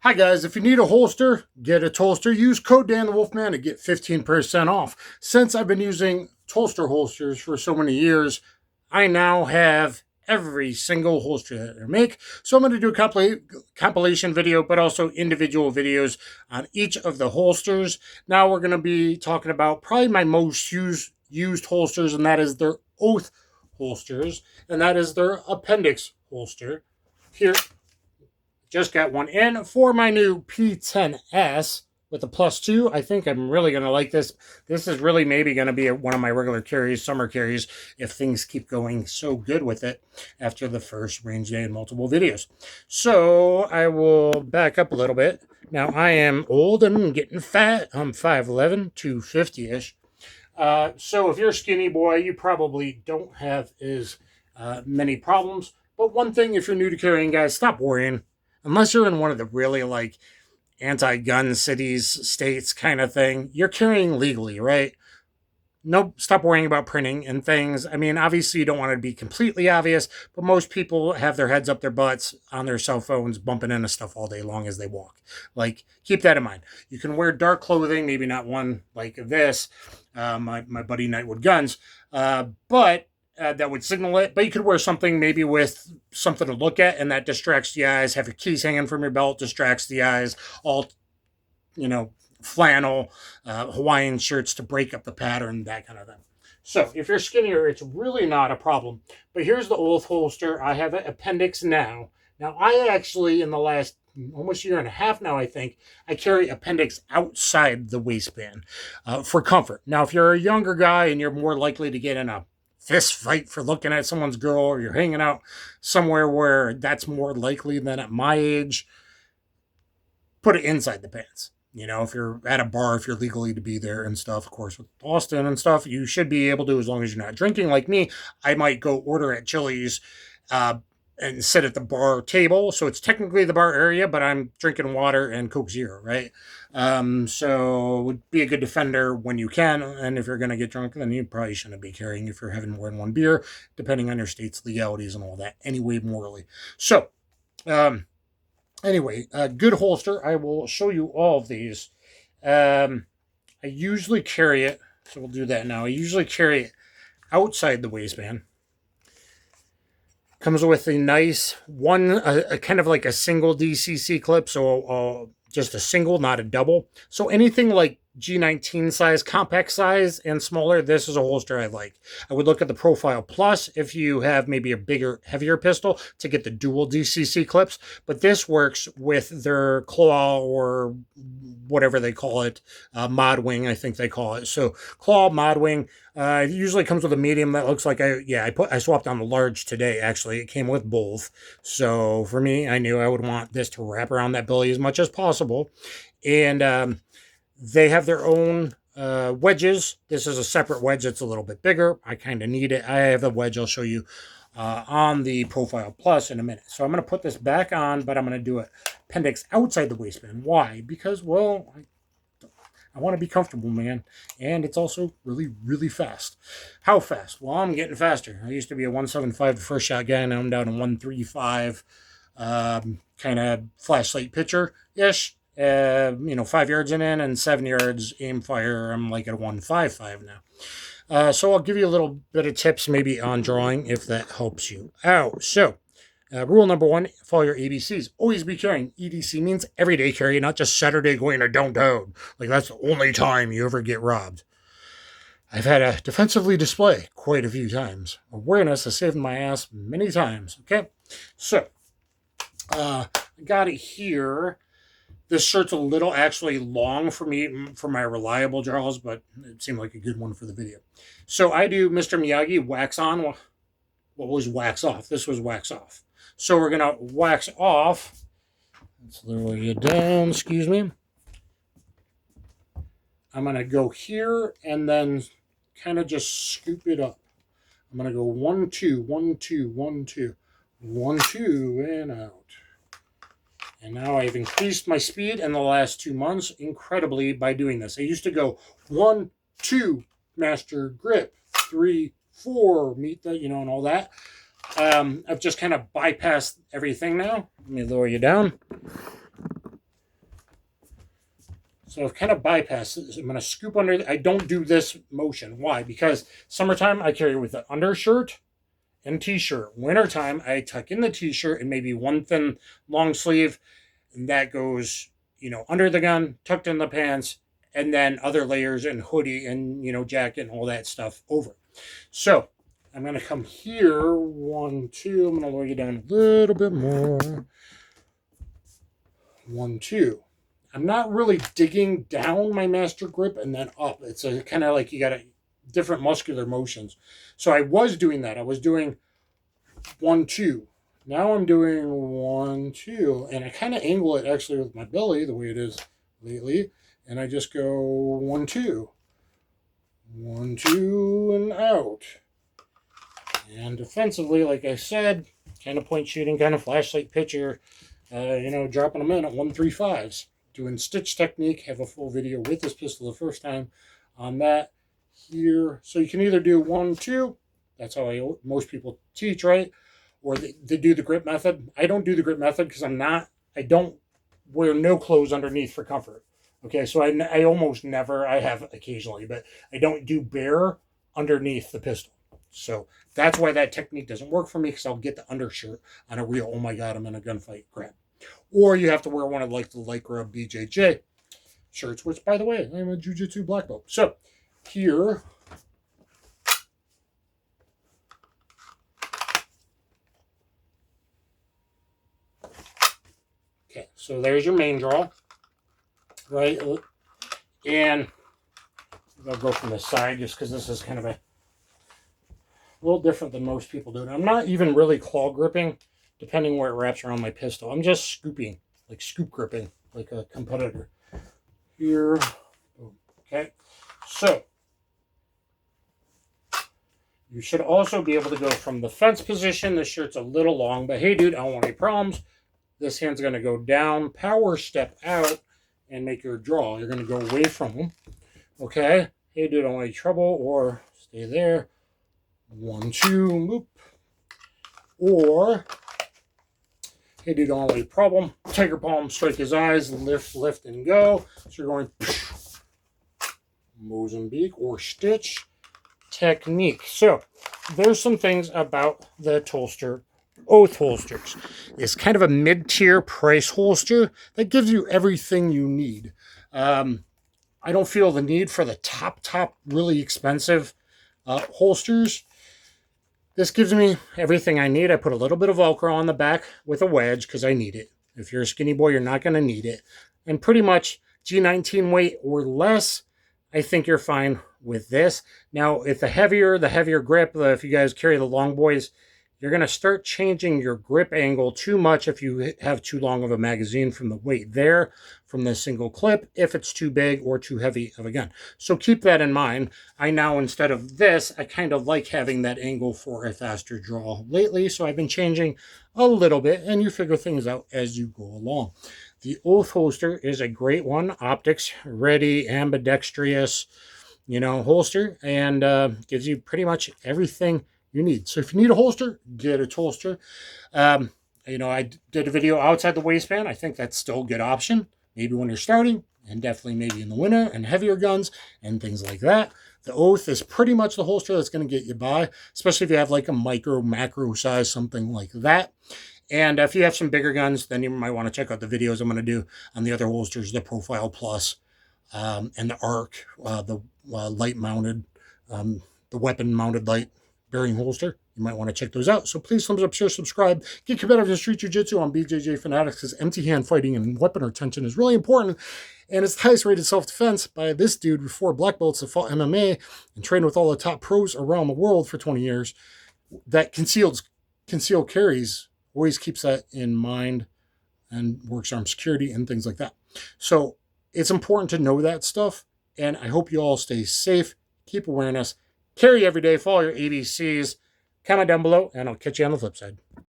Hi guys, if you need a holster, get a Tulster. Use code DanTheWolfman to get 15% off. Since I've been using Tulster holsters for so many years, I now have every single holster that I make. So I'm going to do a compilation video, but also individual videos on each of the holsters. Now we're going to be talking about probably my most used holsters, and that is their Oath holsters, and that is their appendix holster. Here, just got one in for my new P10S with a +2. I think I'm really going to like this. This is really maybe going to be one of my regular carries, summer carries, if things keep going so good with it after the first range day and multiple videos. So I will back up a little bit. Now I am old and getting fat. I'm 5'11", 250-ish. So if you're a skinny boy, you probably don't have as many problems. But one thing, if you're new to carrying, guys, stop worrying. Unless you're in one of the really like anti-gun cities, states kind of thing, you're carrying legally, right? Nope, stop worrying about printing and things. I mean, obviously you don't want it to be completely obvious, but most people have their heads up their butts on their cell phones, bumping into stuff all day long as they walk. Like, keep that in mind. You can wear dark clothing, maybe not one like this, my buddy Nightwood Guns, but that would signal it. But you could wear something maybe with something to look at, and that distracts the eyes. Have your keys hanging from your belt, distracts the eyes. All, flannel, Hawaiian shirts to break up the pattern, that kind of thing. So if you're skinnier, it's really not a problem. But here's the Oath holster. I have an appendix now. Now, I actually, in the last almost year and a half now, I think, I carry appendix outside the waistband for comfort. Now, if you're a younger guy and you're more likely to get in a fist fight for looking at someone's girl, or you're hanging out somewhere where that's more likely than at my age, put it inside the pants. If you're at a bar, if you're legally to be there and stuff, of course, with Boston and stuff, you should be able to, as long as you're not drinking like me. I might go order at Chili's and sit at the bar table. So it's technically the bar area, but I'm drinking water and Coke Zero, right? So would be a good Defender when you can. And if you're going to get drunk, then you probably shouldn't be carrying if you're having more than one beer, depending on your state's legalities and all that, anyway, morally. So, anyway, good holster. I will show you all of these. I usually carry it, so we'll do that now. I usually carry it outside the waistband. Comes with a nice one, kind of like a single DCC clip, so just a single, not a double. So anything like G19 size, compact size, and smaller, this is a holster I like. I would look at the Profile Plus if you have maybe a bigger, heavier pistol to get the dual DCC clips, but this works with their claw, or whatever they call it, mod wing, I think they call it. So claw, mod wing. It usually comes with a medium that looks like I swapped on the large today. Actually, it came with both. So for me, I knew I would want this to wrap around that belly as much as possible. And they have their own wedges. This is a separate wedge that's a little bit bigger. I kind of need it. I have a wedge I'll show you on the Profile Plus in a minute. So I'm going to put this back on, but I'm going to do it appendix outside the waistband. Why? Because, well, I want to be comfortable, man. And it's also really, really fast. How fast? Well, I'm getting faster. I used to be a 175 the first shot guy. Now I'm down to 135, kind of flashlight pitcher-ish. 5 yards in and 7 yards aim fire. I'm like at a 155 now. So I'll give you a little bit of tips maybe on drawing if that helps you out. So rule number 1, follow your ABCs. Always be carrying. EDC means everyday carry, not just Saturday going to downtown. Like, that's the only time you ever get robbed. I've had a defensively display quite a few times. Awareness has saved my ass many times. Okay, so I got it here. This shirt's a little actually long for me, for my reliable draws, but it seemed like a good one for the video. So I do Mr. Miyagi wax on. What was wax off? This was wax off. So we're going to wax off. Let's lower you down, excuse me. I'm going to go here and then kind of just scoop it up. I'm going to go 1, 2, 1, 2, 1, 2, 1, 2, and out. And now I've increased my speed in the last 2 months incredibly by doing this. I used to go 1, 2, master grip, 3, 4, meet the, and all that. I've just kind of bypassed everything now. Let me lower you down. So I've kind of bypassed this. I'm going to scoop under. I don't do this motion. Why? Because summertime I carry with an undershirt and t-shirt. Wintertime I tuck in the t-shirt and maybe one thin long sleeve, and that goes, under the gun, tucked in the pants, and then other layers and hoodie and, jacket and all that stuff over. So I'm going to come here, 1, 2. I'm going to lower you down a little bit more. 1, 2. I'm not really digging down my master grip and then up. It's a kind of like you got different muscular motions. So I was doing that. I was doing 1, 2. Now I'm doing 1, 2. And I kind of angle it actually with my belly the way it is lately. And I just go 1, 2. 1, 2 and out. And defensively, like I said, kind of point shooting, kind of flashlight picture, dropping them in at 135s. Doing stitch technique, have a full video with this pistol the first time on that here. So you can either do 1, 2. That's how most people teach, right? Or they do the grip method. I don't do the grip method because I don't wear no clothes underneath for comfort. Okay, so I almost never, I have occasionally, but I don't do bare underneath the pistol. So that's why that technique doesn't work for me, because I'll get the undershirt on a real, oh my God, I'm in a gunfight grab. Or you have to wear one of like the Lycra BJJ shirts, which, by the way, I'm a Jiu-Jitsu black belt. So here, okay, so there's your main draw, right? And I'll go from the side just because this is kind of a little different than most people do. I'm not even really claw gripping, depending where it wraps around my pistol. I'm just scooping, like scoop gripping, like a competitor. Here, okay. So, you should also be able to go from the fence position. This shirt's a little long, but hey, dude, I don't want any problems. This hand's going to go down, power step out, and make your draw. You're going to go away from them, okay? Hey, dude, I don't want any trouble, or stay there. 1, 2, whoop. Or, hey, dude, don't have any problem. Tiger palm, strike his eyes, lift, and go. So you're going Mozambique or stitch technique. So there's some things about the Tulster Oath holsters. It's kind of a mid-tier price holster that gives you everything you need. I don't feel the need for the top really expensive holsters. This gives me everything I need. I put a little bit of Velcro on the back with a wedge because I need it. If you're a skinny boy, you're not going to need it. And pretty much G19 weight or less, I think you're fine with this. Now, if the heavier grip, if you guys carry the long boys, you're going to start changing your grip angle too much if you have too long of a magazine from the weight there, from the single clip, if it's too big or too heavy of a gun. So keep that in mind. I now, instead of this, I kind of like having that angle for a faster draw lately, so I've been changing a little bit, and you figure things out as you go along. The Oath holster is a great one. Optics ready, ambidextrous, holster, and gives you pretty much everything you need. So if you need a holster, get a Tulster. I did a video outside the waistband. I think that's still a good option. Maybe when you're starting, and definitely maybe in the winter and heavier guns and things like that. The Oath is pretty much the holster that's going to get you by, especially if you have like a micro, macro size, something like that. And if you have some bigger guns, then you might want to check out the videos I'm going to do on the other holsters, the Profile Plus, and the Arc, the light mounted, the weapon mounted light bearing holster. You might want to check those out. So please thumbs up, share, subscribe. Get competitive in street jiu-jitsu on BJJ Fanatics, because empty hand fighting and weapon retention is really important. And it's the highest rated self-defense by this dude with 4 black belts that fought MMA and trained with all the top pros around the world for 20 years. That concealed carries, always keeps that in mind, and works armed security and things like that. So it's important to know that stuff. And I hope you all stay safe, keep awareness, carry every day, follow your ABCs, comment down below, and I'll catch you on the flip side.